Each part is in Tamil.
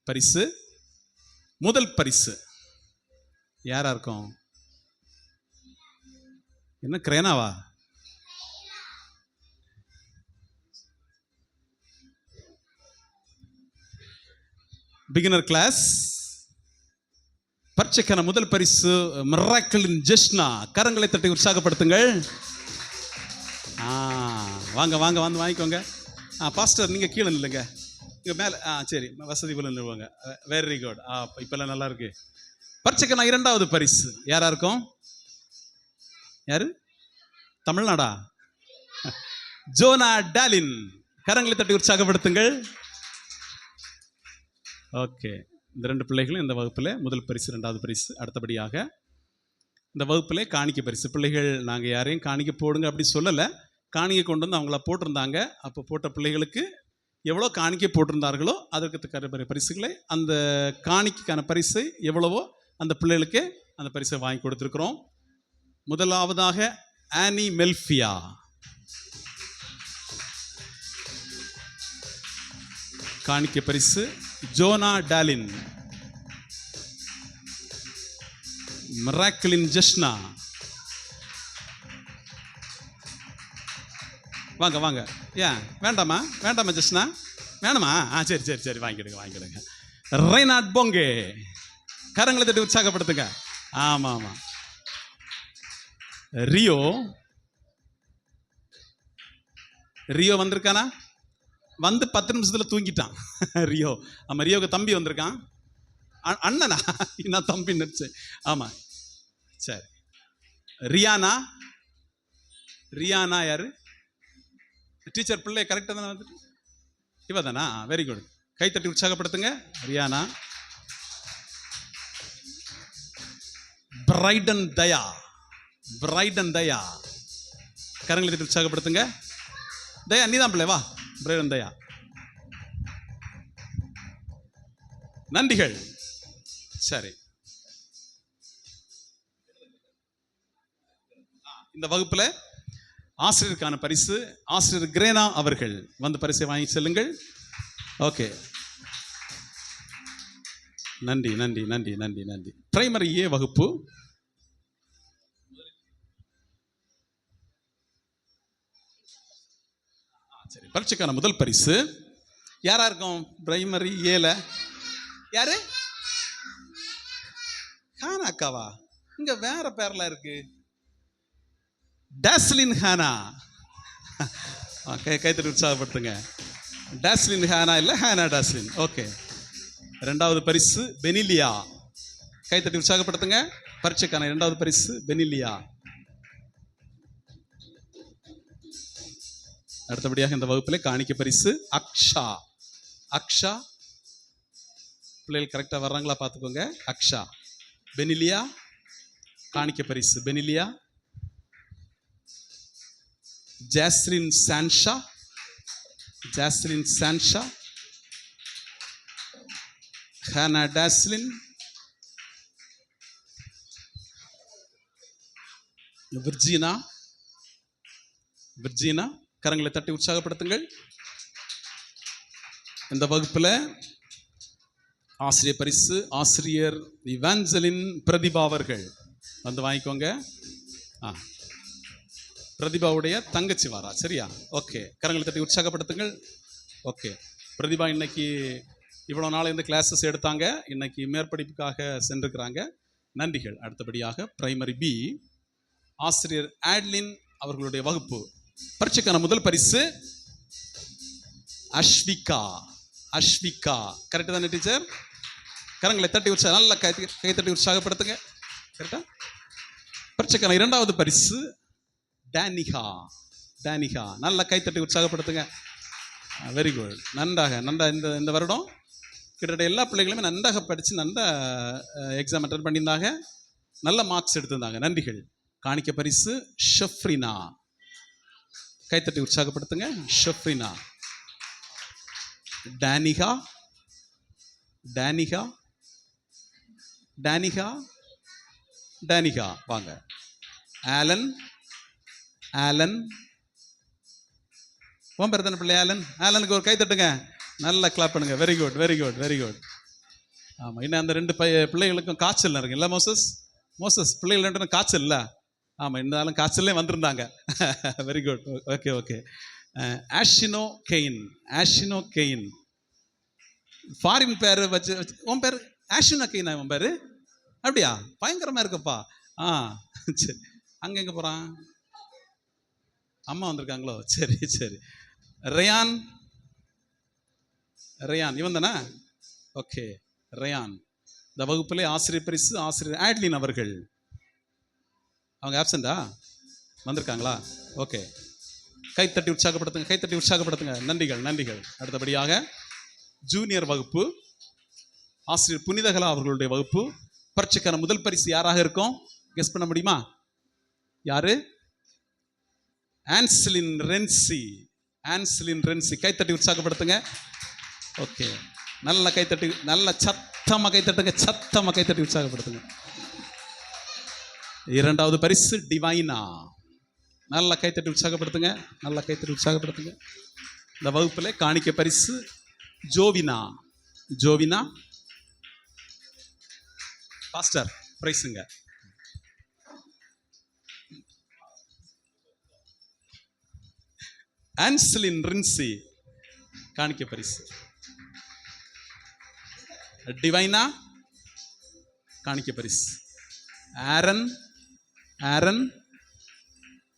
பரிசு. முதல் பரிசு யாரா இருக்கும்? என்ன கிரேனாவா? Beginner class. பரீட்சைக்கான முதல் பரிசு மிராக்கிளின் ஜெஷ்னா. கரங்களை தட்டி உற்சாகப்படுத்துங்கள். வாங்க வாங்க வந்து வாங்கிக்கோங்க. பாஸ்டர் நீங்கள் கீழே இல்லைங்க, இங்கே மேலே. சரி, வசதி போல நிறுவாங்க. Very good. இப்போல்லாம் நல்லா இருக்கு. பரீட்சைக்கான இரண்டாவது பரிசு யாரா இருக்கும்? யாரு? தமிழ்நாடா? ஜோனா டாலின். கரங்களை தட்டி உற்சாகப்படுத்துங்கள். ஓகே, இந்த ரெண்டு பிள்ளைகளும் இந்த வகுப்பில் முதல் பரிசு, ரெண்டாவது பரிசு. அடுத்தபடியாக இந்த வகுப்பில் காணிக்கை பரிசு. பிள்ளைகள் நாங்கள் யாரையும் காணிக்கை போடுங்க அப்படி சொல்லலை, காணிக்கை கொண்டு வந்து அவங்கள போட்டிருந்தாங்க. அப்போ போட்ட பிள்ளைகளுக்கு எவ்வளோ காணிக்கை போட்டிருந்தார்களோ அதற்கு தக்க பரிசுகளை, அந்த காணிக்கைக்கான பரிசை எவ்வளவோ அந்த பிள்ளைகளுக்கு அந்த பரிசை வாங்கி கொடுத்துருக்குறோம். முதலாவதாக ஆனி மெல்ஃபியா. காணிக்கை பரிசு. ஜோனா டாலின். மிராக்கிளின் ஜெஷ்னா. வாங்க வாங்க. ஏன் வேண்டாமா? வேண்டாமா ஜெஷ்னா? வேணுமா? சரி சரி சரி, வாங்கிடுங்க வாங்கிடுங்க. ரெய்னாட் பொங்கே. கரங்களை தட்டி உற்சாகப்படுத்துங்க. ஆமாம் ஆமாம். ரியோ. ரியோ வந்திருக்கானா? வந்து 10 நிமிஷத்தில் தூங்கிட்டான் ரியோ. ஆமாம், ரியோவுக்கு தம்பி வந்திருக்கான். அண்ணனா? நான் தம்பி நினைச்சேன். ஆமாம், சரி. ரியானா. ரியானா யாரு? டீச்சர் பிள்ளை கரெக்டாக தானே வந்துட்டு? இவ தானா? Very good. கைத்தட்டி உற்சாகப்படுத்துங்க. ரியானா. பிரைடன் தயா. பிரைடன் தயா. கரங்களை தட்டி உற்சாகப்படுத்துங்க. தயா நீ தான் பிள்ளை, வா. பிரைடன் தயா. நன்றிகள். சரி, இந்த வகுப்புல ஆசிரியருக்கான பரிசு ஆசிரியர் கிரேனா அவர்கள் வந்து பரிசை வாங்கி செல்லுங்கள். ஓகே, நன்றி நன்றி நன்றி நன்றி நன்றி. பிரைமரி ஏ வகுப்பு. சரி, பரீட்சைக்கான முதல் பரிசு யாரா இருக்கும்? பிரைமரி ஏல யாரு? ஹானா அக்காவா? இங்க வேற பேர்ல இருக்கு. டாஸ்லின் ஹானா. கைத்தட்டி உற்சாகப்படுத்துங்க. டாஸ்லின் ஹானா இல்லை, ஹானா டாஸ்லின். ஓகே. இரண்டாவது பரிசு பெனிலியா. கைத்தட்டி உற்சாகப்படுத்துங்க. பரீட்சைக்கான இரண்டாவது பரிசு பெனிலியா. அடுத்தபடியாக இந்த வகுப்பில் காணிக்கை பரிசு அக்ஷா. அக்ஷா. பிள்ளைகள் கரெக்டாக வர்றாங்களா பார்த்துக்கோங்க. அக்ஷா. பெனிலியா. காணிக்கை பரிசு பெனிலியா. ஜாஸ்லின் சான்ஷா. ஜாஸ்லின் சான்ஷா. ஹானா டாஸ்லின். விர்ஜீனா. விர்ஜீனா. கரங்களை தட்டி உற்சாகப்படுத்துங்கள். இந்த வகுப்பில் ஆசிரியர் பரிசு ஆசிரியர் இவாஞ்சலின் பிரதிபா அவர்கள் வந்து வாங்கிக்கோங்க. பிரதிபாவுடைய தங்கச்சி வாரா, சரியா? ஓகே, கரங்களை தட்டி உற்சாகப்படுத்துங்கள். ஓகே, பிரதிபா இன்னைக்கு இவ்வளோ நாள் இந்த கிளாஸஸ் எடுத்தாங்க, இன்னைக்கு மேற்படிப்புக்காக சென்றிருக்கிறாங்க. நன்றிகள். அடுத்தபடியாக பிரைமரி பி ஆசிரியர் ஆட்லின் அவர்களுடைய வகுப்பு. பரீட்சைக்கான முதல் பரிசு அஸ்விகா. அஸ்விகா. கரெக்டு தானே டீச்சர்? கரங்களை தட்டி நல்லா கை தட்டி உற்சாகப்படுத்துங்க. கரெக்டா? பரீட்சைக்கான இரண்டாவது பரிசு டானிகா. டானிகா. நல்லா கைத்தட்டி உற்சாகப்படுத்துங்க. Very good. நன்றாக இந்த வருடம் கிட்டத்தட்ட எல்லா பிள்ளைகளுமே நன்றாக படித்து நல்ல எக்ஸாம் அட்டன் பண்ணியிருந்தாங்க, நல்ல மார்க்ஸ் எடுத்திருந்தாங்க. நன்றிகள். காணிக்கை பரிசு ஷெஃப்ரினா. கைத்தட்டி உற்சாகப்படுத்துங்க. ஷெஃப்ரினா. டானிகா. டானிகா. டானிகா. டானிகா. வாங்க. ஆலன். ஆலன். ஓம்பர் தானே பிள்ளை ஆலன்? ஆலனுக்கு ஒரு கை தட்டுங்க. நல்லா கிளாப் பண்ணுங்க. Very good very good very good. ஆமாம், இன்னும் அந்த ரெண்டு பிள்ளைகளுக்கும் காய்ச்சல் இருக்கு இல்லை மோசஸ்? மோசஸ் பிள்ளைகள் ரெண்டு காய்ச்சல் இல்லை? ஆமாம், இருந்தாலும் காய்ச்சல்லே வந்திருந்தாங்க. Very good. Okay okay. ஆஷினோ கெயின். ஆஷினோ கெயின் ஃபாரின் பேர் வச்சு உன் பேர் ஆஷினோ கெயின். உன் பேர் அப்படியா? பயங்கரமாக இருக்குப்பா. ஆ சரி. அங்கே எங்கே போகிறான்? அம்மா வந்திருக்காங்களோ? சரி சரி. ரயான். ரயான் இவன் தானே? ஓகே. ரயான் இந்த வகுப்பிலே ஆசிரியர் பரிசு ஆசிரியர் ஆட்லின் அவர்கள். அவங்க ஆப்சண்டா? வந்திருக்காங்களா? ஓகே. கைத்தட்டி உற்சாகப்படுத்துங்க, கைத்தட்டி உற்சாகப்படுத்துங்க. நன்றிகள் நன்றிகள். அடுத்தபடியாக ஜூனியர் வகுப்பு ஆசிரியர் புனிதகலா அவர்களுடைய வகுப்பு. பரீட்சைக்கான முதல் பரிசு யாராக இருக்கும்? கெஸ் பண்ண முடியுமா? யாரு? ஆன்ஸ்லின் ரென்சி. ஆன்ஸ்லின் ரென்சி. கைத்தட்டி உற்சாகப்படுத்துங்க. ஓகே, நல்ல கைத்தட்டி, நல்ல சத்தமாக கைத்தட்டுங்க, சத்தமாக கைத்தட்டி உற்சாகப்படுத்துங்க. இரண்டாவது பரிசு டிவைனா. நல்ல கைத்தட்டி உற்சாகப்படுத்துங்க, நல்ல கைத்தட்டி உற்சாகப்படுத்துங்க. இந்த வகுப்பில் காணிக்க பரிசு ஜோவினா. ஜோவினா பாஸ்டர் பிரைஸுங்க. ஆன்ஸ்லின் ரின்சி காணிக்க பரிசு. டிவைனா காணிக்க பரிசு. ஆரன். ஆரன்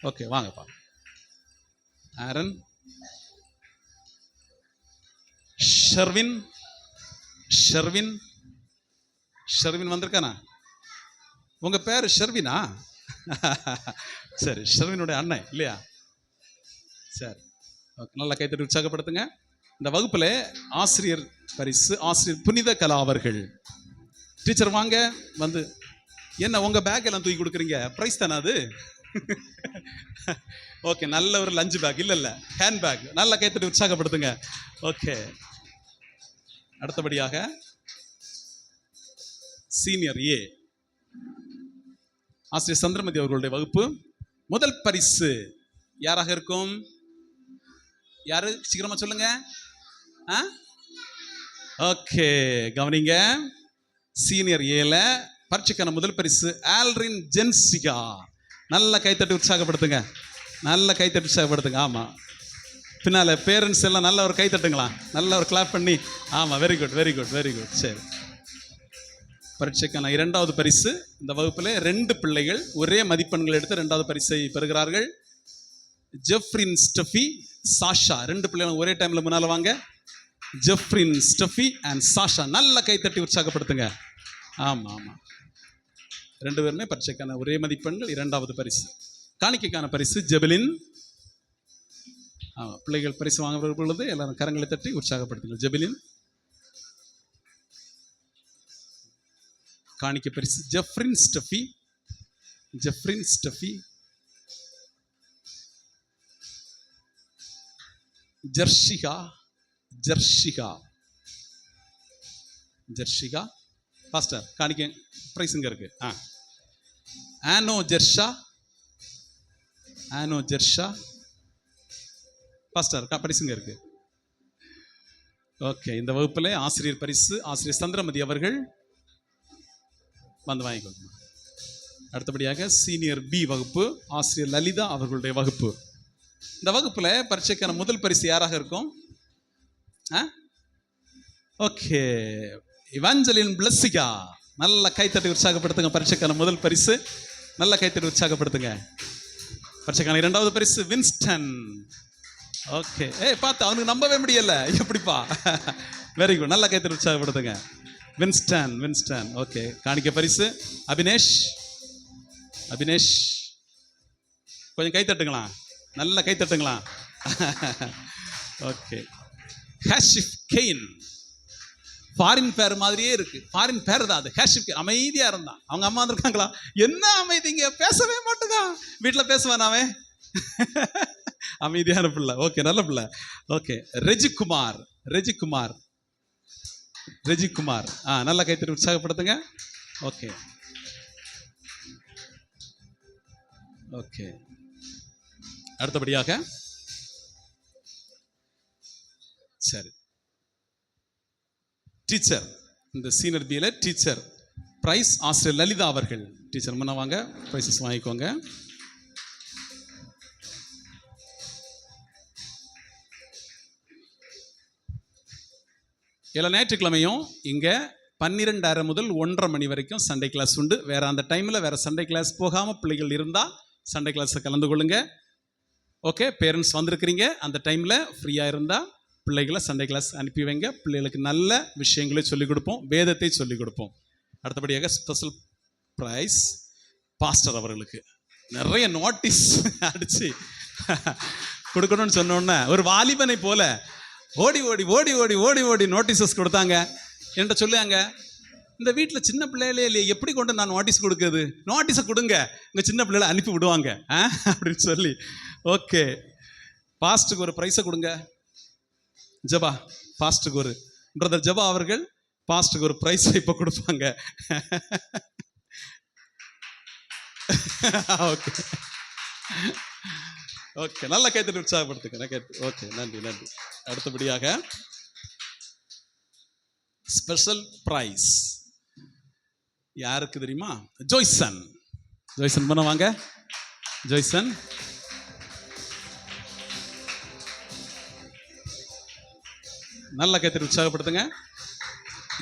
ஓகே, வாங்கப்பா. ஆரன். ஷர்வின். ஷர்வின். ஷர்வின் வந்திருக்கானா? உங்க பேர் ஷர்வினா? சரி, ஷர்வினுடைய அண்ணன் இல்லையா? சரி, ஓகே. நல்லா கைத்தட்டி உற்சாகப்படுத்துங்க. இந்த வகுப்புல ஆசிரியர் பரிசு ஆசிரியர் புனித கலா அவர்கள். டீச்சர் வாங்க வந்து. என்ன உங்க பேக் எல்லாம் தூக்கி கொடுக்குறீங்க? பிரைஸ் தானே அது? ஓகே, நல்ல ஒரு லஞ்ச் பேக். இல்ல ஹேண்ட் பேக். நல்லா கைத்தட்டி உற்சாகப்படுத்துங்க. ஓகே. அடுத்தபடியாக சீனியர் ஏ ஆசிரியர் சந்திரமதி அவர்களுடைய வகுப்பு. முதல் பரிசு யாராக இருக்கும்? யாரு சீக்கிரமா சொல்லுங்க. ஓகே, கவனிங்க. சீனியர் ஏல பரீட்சைக்கான முதல் பரிசு ஆல்ரின் ஜென்சிகா. நல்ல கைத்தட்டி உற்சாகப்படுத்துங்க, நல்ல கைத்தட்டி உற்சாகப்படுத்துங்க. ஆமா, பின்னால பேரண்ட்ஸ் எல்லாம் நல்ல ஒரு கைத்தட்டுங்களா, நல்ல ஒரு கிளாப் பண்ணி. ஆமா, very good very good very good. சரி, பரீட்சைக்கான இரண்டாவது பரிசு. இந்த வகுப்பில் 2 பிள்ளைகள் ஒரே மதிப்பெண்கள் எடுத்து இரண்டாவது பரிசை பெறுகிறார்கள். ஜெஃப்ரின் ஸ்டெஃபி, சாஷா. 2 பிள்ளைகள் ஒரே டைம்ல முன்னால வாங்க. ஜெஃப்ரின் ஸ்டெஃபி அண்ட் சாஷா. நல்ல கைத்தட்டி உற்சாகப்படுத்துங்க. ஆமா ஆமா, 2 பேருமே பரீட்சைக்கான ஒரே மதிப்பெண்கள், இரண்டாவது பரிசு. காணிக்கைக்கான பரிசு ஜெபலின். பிள்ளைகள் பரிசு வாங்க பொழுது எல்லாரும் கரங்களை தட்டி உற்சாகப்படுத்துங்க. ஜெபலின். காணிக்கை பரிசு ஜெஃப்ரின் ஸ்டெஃபி. ஜெஃப்ரின் ஸ்டெஃபி. ஜெர்ஷிகா. ஜெர்ஷிகா. ஜெர்ஷிகா பாஸ்டர் காணிக்கை பிரைஸ் இங்க இருக்கு. ஆனோ ஜெர்ஷா. ஆனோ ஜெர்ஷா பாஸ்டர் பரிசு இங்க இருக்கு. ஓகே, இந்த வகுப்பில் ஆசிரியர் பரிசு ஆசிரியர் சந்திரமதி அவர்கள் வந்து வாங்கிக்கோங்க. அடுத்தபடியாக சீனியர் பி வகுப்பு ஆசிரியர் லலிதா அவர்களுடைய வகுப்பு. இந்த வகுப்புல பரீட்சைக்கான முதல் பரிசு யாராக இருக்கும்? ஓகே, இவாஞ்சலின் பிளஸ்ஸிகா. நல்ல கைத்தட்டி உற்சாகப்படுத்துங்க. பரீட்சைக்கான முதல் பரிசு நல்ல கைத்தட்டி உற்சாகப்படுத்துங்க. பரீட்சைக்கான இரண்டாவது பரிசு வின்ஸ்டன். ஓகே, பார்த்து அவனுக்கு நம்பவே முடியல. எப்படிப்பா? வெரி குட், நல்ல கைத்தட்டி உற்சாகப்படுத்துங்க. வின்ஸ்டன். வின்ஸ்டன். ஓகே, காணிக்க பரிசு அபினேஷ். அபினேஷ் கொஞ்சம் கை தட்டுங்களா, நல்ல கை தட்டுங்களா. ஓகே, ஹாஷிப் கெயின். ஃபாரின் பேர் மாதிரியே இருக்கு. ஃபாரின் பேர் தான் அது. ஹாஷிப் அமைதியா இருந்தான். அவங்க அம்மா வந்திருக்காங்களா? என்ன அமைதிங்க, பேசவே மாட்டேங்கான். வீட்டில் பேசுவான் அவன். அமைதியான பிள்ளை. ஓகே, நல்ல பிள்ளை. ஓகே, ரெஜிகுமார். ரெஜிகுமார். ரெஜிகுமார். நல்ல கைத்தறி உற்சாகப்படுத்துங்க. Okay okay. அடுத்தபடியாக சரி, டீச்சர் இந்த சீனியர் பியில் டீச்சர் பிரைஸ் ஆசிரியர் லலிதா அவர்கள். டீச்சர் முன்ன வாங்க, ப்ரைஸஸ் வாங்கிக்கோங்க. எல்லா ஞாயிற்றுக்கிழமையும் இங்கே 12:30 முதல் 1:30 மணி வரைக்கும் சண்டே கிளாஸ் உண்டு. வேறு அந்த டைமில் வேறு சண்டே கிளாஸ் போகாமல் பிள்ளைகள் இருந்தால் சண்டே கிளாஸை கலந்து கொள்ளுங்க. ஓகே, பேரண்ட்ஸ் வந்திருக்கிறீங்க, அந்த டைமில் ஃப்ரீயாக இருந்தால் பிள்ளைகளை சண்டே கிளாஸ் அனுப்பி வைங்க. பிள்ளைகளுக்கு நல்ல விஷயங்களை சொல்லிக் கொடுப்போம், வேதத்தை சொல்லிக் கொடுப்போம். அடுத்தபடியாக ஸ்பெஷல் ப்ரைஸ் பாஸ்டர் அவர்களுக்கு நிறைய நோட்டீஸ் அடித்து கொடுக்கணும்னு சொன்னோன்னே ஒரு வாலிபனை போல ஓடி ஓடி ஓடி ஓடி ஓடி ஓடி நோட்டீஸஸ் கொடுத்தாங்க. என்கிட்ட சொல்லுவாங்க, இந்த வீட்டில் சின்ன பிள்ளைகளே இல்லையே, எப்படி கொண்டு நான் நோட்டீஸ் கொடுக்குறது? நோட்டீஸை கொடுங்க, இங்கே சின்ன பிள்ளைகளை அனுப்பி விடுவாங்க அப்படின்னு சொல்லி. ஓகே, பாஸ்ட்டுக்கு ஒரு ப்ரைஸை கொடுங்க. ஜபா பாஸ்ட்டுக்கு ஒரு பிரதர் ஜபா அவர்கள் பாஸ்ட்டுக்கு ஒரு ப்ரைஸை இப்போ கொடுப்பாங்க. ஓகே ஓகே, நல்ல கைத்தட்டி உற்சாகப்படுத்துக்கிறேன். ஓகே, நன்றி நன்றி. அடுத்தபடியாக ஸ்பெஷல் பிரைஸ் யாருக்கு தெரியுமா? ஜோய்சன். ஜோய்சன் பண்ண வாங்க. ஜோய்சன் நல்ல கைத்தட்டி உற்சாகப்படுத்துங்க.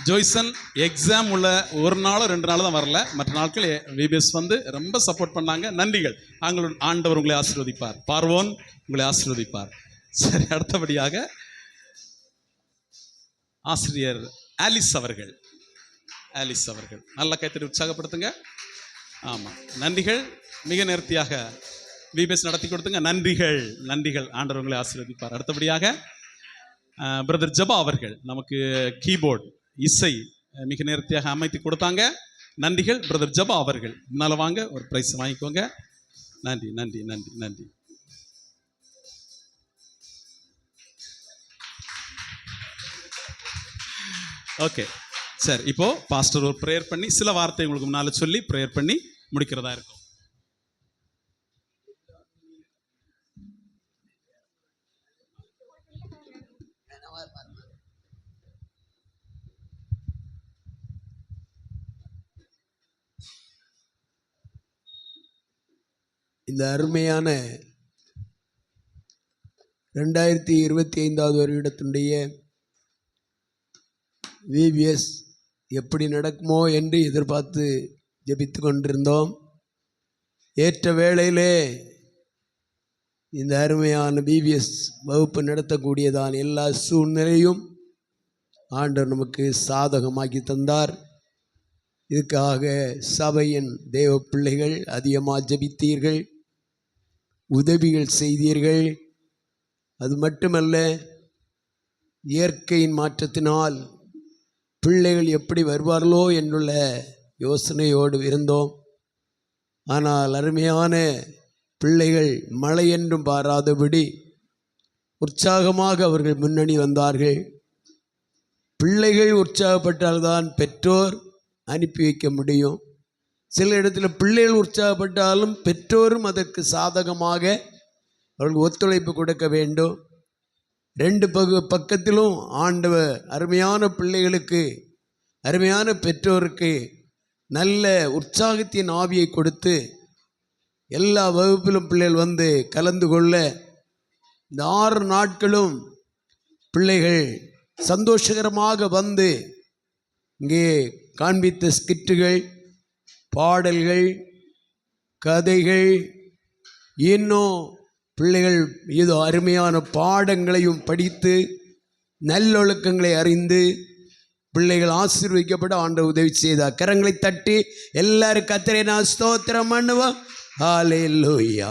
ஜோய்சன் எக்ஸாம் உள்ள ஒரு நாளோ 2 நாள் தான் வரல, மற்ற நாட்கள் விபிஎஸ் வந்து ரொம்ப சப்போர்ட் பண்ணாங்க. நன்றிகள். ஆண்டவர் உங்களை ஆசீர்வதிப்பார். பார்வோன் உங்களை ஆசீர்வதிப்பார். சரி, அடுத்தபடியாக ஆசிரியர் ஆலிஸ் அவர்கள். ஆலிஸ் அவர்கள் நல்ல கைத்தட்டி உற்சாகப்படுத்துங்க. ஆமாம், நன்றிகள். மிக நேர்த்தியாக விபிஎஸ் நடத்தி கொடுத்துங்க. நன்றிகள் நன்றிகள். ஆண்டவர் உங்களை ஆசீர்வதிப்பார். அடுத்தபடியாக பிரதர் ஜபா அவர்கள் நமக்கு கீபோர்டு இசை மிக நேர்த்தியாக அமைத்து கொடுத்தாங்க. நன்றிகள் பிரதர் ஜபா அவர்கள். முன்னால் வாங்க, ஒரு ப்ரைஸ் வாங்கிக்கோங்க. நன்றி நன்றி நன்றி நன்றி. ஓகே, சரி, இப்போ பாஸ்டர் ஒரு ப்ரேயர் பண்ணி சில வார்த்தை உங்களுக்கு முன்னால் சொல்லி ப்ரேயர் பண்ணி முடிக்கிறதா இருக்கும். இந்த அருமையான 2025 வருடத்தினுடைய விபிஎஸ் எப்படி நடக்குமோ என்று எதிர்பார்த்து ஜெபித்து கொண்டிருந்தோம். ஏற்ற வேளையிலே இந்த அருமையான விபிஎஸ் வகுப்பு நடத்தக்கூடியதான் எல்லா சூழ்நிலையும் ஆண்டவர் நமக்கு சாதகமாக்கி தந்தார். இதுக்காக சபையின் தேவ பிள்ளைகள் அதிகமாக ஜெபித்தீர்கள், உதவிகள் செய்தீர்கள். அது மட்டுமல்ல, இயற்கையின் மாற்றத்தினால் பிள்ளைகள் எப்படி வருவார்களோ என்றுள்ள யோசனையோடு இருந்தோம். ஆனால் அருமையான பிள்ளைகள் மழை என்றும் பாராதபடி உற்சாகமாக அவர்கள் முன்னணி வந்தார்கள். பிள்ளைகள் உற்சாகப்பட்டால்தான் பெற்றோர் அனுப்பி வைக்க முடியும். சில இடத்துல பிள்ளைகள் உற்சாகப்பட்டாலும் பெற்றோரும் அதற்கு சாதகமாக அவர்கள் ஒத்துழைப்பு கொடுக்க வேண்டும். 2 பக்கத்திலும் ஆண்டவர் அருமையான பிள்ளைகளுக்கு, அருமையான பெற்றோருக்கு நல்ல உற்சாகத்தின் ஆவியை கொடுத்து எல்லா வகுப்பிலும் பிள்ளைகள் வந்து கலந்து கொள்ள இந்த 6 நாட்களும் பிள்ளைகள் சந்தோஷகரமாக வந்து இங்கே காண்பித்த ஸ்கிட்டுகள், பாடல்கள், கதைகள், இன்னும் பிள்ளைகள் ஏதோ அருமையான பாடங்களையும் படித்து நல்லொழுக்கங்களை அறிந்து பிள்ளைகள் ஆசீர்வதிக்கப்பட ஆண்டவர் உதவி செய்தார். கரங்களை தட்டி எல்லாரும் கர்த்தரை நான் ஸ்தோத்திரம் பண்ணுவோம். ஹல்லேலூயா.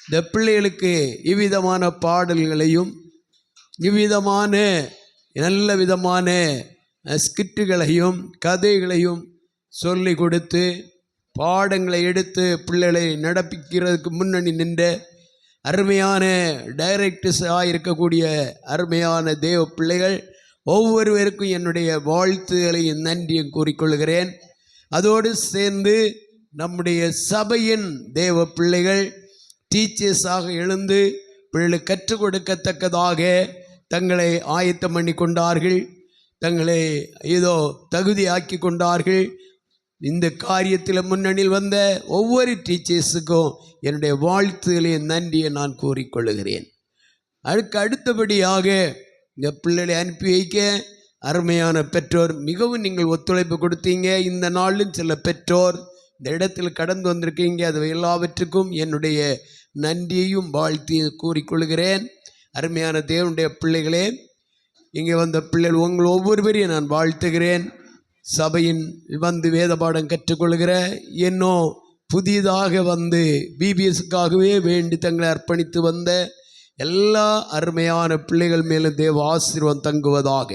இந்த பிள்ளைகளுக்கு இவ்விதமான பாடல்களையும் இவ்விதமான நல்ல விதமான ஸ்கிட்டுகளையும் கதைகளையும் சொல்லி கொடுத்து பாடங்களை எடுத்து பிள்ளைகளை நடப்பிக்கிறதுக்கு முன்னணி நின்ற அருமையான டைரக்டர்ஸாக இருக்கக்கூடிய அருமையான தேவ பிள்ளைகள் ஒவ்வொருவருக்கும் என்னுடைய வாழ்த்துகளையும் நன்றியும் கூறிக்கொள்கிறேன். அதோடு சேர்ந்து நம்முடைய சபையின் தேவ பிள்ளைகள் டீச்சர்ஸாக எழுந்து பிள்ளைகளுக்கு கற்றுக் கொடுக்கத்தக்கதாக தங்களை ஆயத்தம் பண்ணி கொண்டார்கள். தங்களை ஏதோ தகுதியாக்கி கொண்டார்கள். இந்த காரியத்தில் முன்னணியில் வந்த ஒவ்வொரு டீச்சர்ஸுக்கும் என்னுடைய வாழ்த்துகளையும் நன்றியை நான் கூறிக்கொள்கிறேன். அடுத்தபடியாக இந்த பிள்ளைகளை அனுப்பி வைக்க அருமையான பெற்றோர் மிகவும் நீங்கள் ஒத்துழைப்பு கொடுத்தீங்க. இந்த நாளிலும் சில பெற்றோர் இந்த இடத்தில் கடந்து வந்திருக்கீங்க. அது எல்லாவற்றுக்கும் என்னுடைய நன்றியையும் வாழ்த்தையும் கூறிக்கொள்கிறேன். அருமையான தேவனுடைய பிள்ளைகளே, இங்கே வந்த பிள்ளைகள் உங்கள் ஒவ்வொருவரையும் நான் வாழ்த்துகிறேன். சபையின் வந்து வேத பாடம் கற்றுக்கொள்கிற இன்னும் புதிதாக வந்து பிபிஎஸ்க்காகவே வேண்டி தங்களை அர்ப்பணித்து வந்த எல்லா அருமையான பிள்ளைகள் மேலும் தேவ ஆசீர்வாதம் தங்குவதாக.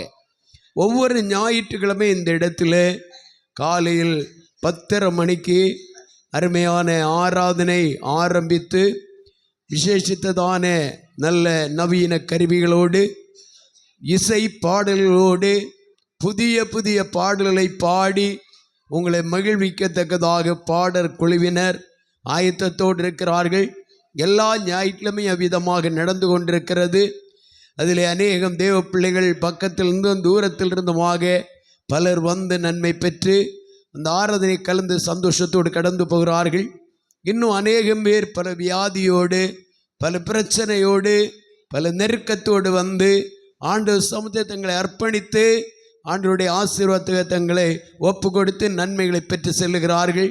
ஒவ்வொரு ஞாயிற்றுக்கிழமை இந்த இடத்துல காலையில் 10:30 மணிக்கு அருமையான ஆராதனை ஆரம்பித்து விசேஷித்ததான நல்ல நவீன கருவிகளோடு இசை பாடல்களோடு புதிய புதிய பாடல்களை பாடி உங்களை மகிழ்விக்கத்தக்கதாக பாடற் குழுவினர் ஆயத்தத்தோடு இருக்கிறார்கள். எல்லா ஞாயிற்றுக்கிழமையும் அவ்விதமாக நடந்து கொண்டிருக்கிறது. அதில் அநேகம் தேவ பிள்ளைகள் பக்கத்திலிருந்தும் தூரத்திலிருந்துமாக பலர் வந்து நன்மை பெற்று அந்த ஆராதனை கலந்து சந்தோஷத்தோடு கடந்து போகிறார்கள். இன்னும் அநேகம் பேர் பல வியாதியோடு, பல பிரச்சனையோடு, பல நெருக்கத்தோடு வந்து ஆண்டவர் சமூகத்தை தங்களை அர்ப்பணித்து ஆண்டவருடைய ஆசீர்வாதத்தை தங்களை ஒப்பு கொடுத்து நன்மைகளை பெற்று செல்லுகிறார்கள்.